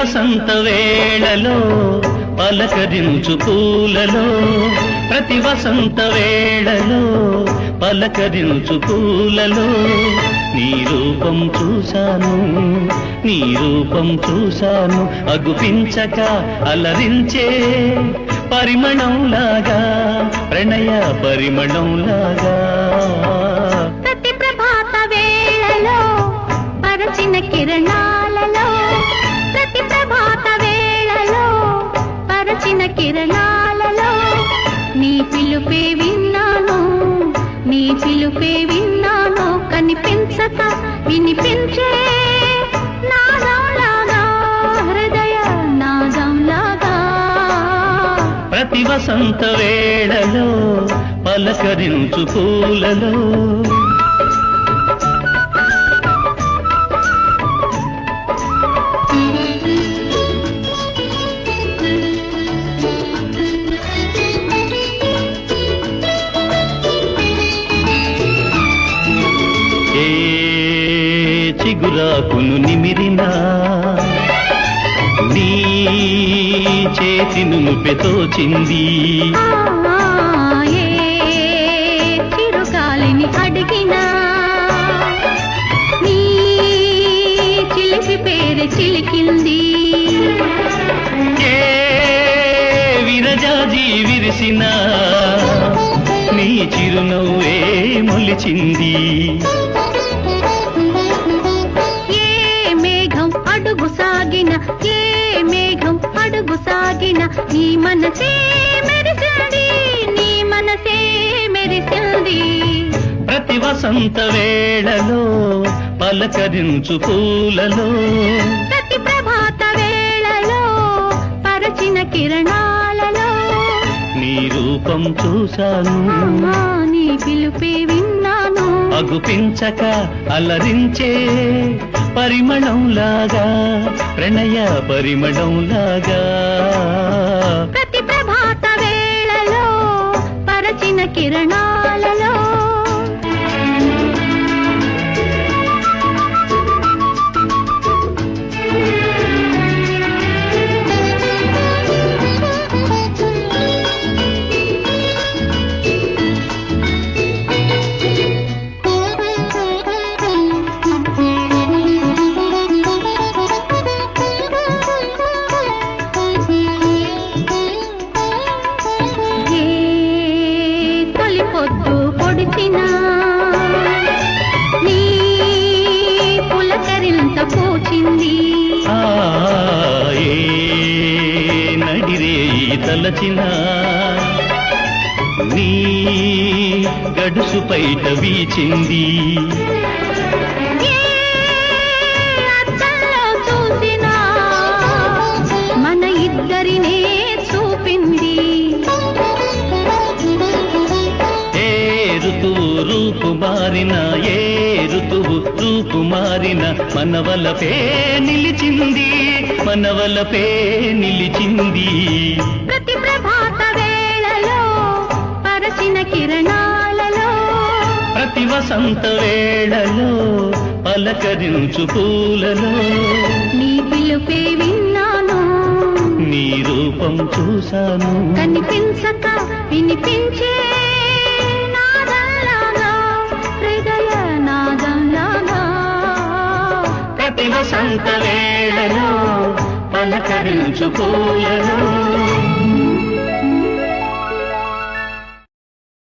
వసంత వేళలో పలకరించు పూలలో, ప్రతి వసంత వేళలో పలకరించు పూలలో నీ రూపం చూశాను, నీ రూపం చూశాను. అగుపించక అలరించే పరిమళంలాగా, ప్రణయ పరిమళంలాగా. ప్రతి ప్రభాత వేళలో పరచిన కిరణాలలో, ప్రతి ప్రభాత వేళలో పరచిన కిరణాలలో నీ పిలుపే విన్నాను, నీ పిలుపే విన్నాను. కనిపించక వినిపించే నాదంలాగా, హృదయ నాదంలాగా. ప్రతి వసంత వేళలో పలకరించు పూలలో. చిగురాకును నిమిరినా నీ చేతిను పెతోచింది, ఏ చిరుగాలిని అడిగినా నీ చిలిపి పేరు చిలికింది. ఏ విరజాజి విరిసినా నీ చిరునవ్వే మొలిచింది. అడుగు సాగిన, ఏ మేఘం అడుగు సాగిన నీ మనసే మెరిసింది, నీ మనసే మెరిసింది. ప్రతి వసంత వేళలో పలకరించు పూలలో, ప్రతి ప్రభాత వేళలో పరచిన కిరణాలలో నీ రూపం చూశాను, నీ పిలుపే విన్నాను. అగుపించక అలరించే పరిమళంలాగా, ప్రణయ పరిమళంలాగా. ప్రతి ప్రభాత వేళలో పరచిన కిరణాలలో. పొద్దు పొడిచినా నీ పులకరింత పూచింది, ఏ నడిరే తలచిన నీ గడుసు పైట వీచింది. అద్దంలో చూసినా మన ఇద్దరినే చూపింది. రూపు మారిన, ఏ ఋతువు రూపు మారిన మనవలపే నిలిచింది, మనవలపే నిలిచింది. ప్రతి ప్రభాత వేళలో పరచిన కిరణాలలో, ప్రతి వసంత వేళలో పలకరించు పూలలో నీ పిలుపే విన్నాను, నీ రూపం చూశాను. కనిపించక వినిపించే ప్రతి వసంత వేళలో పలకరించు పూలలో.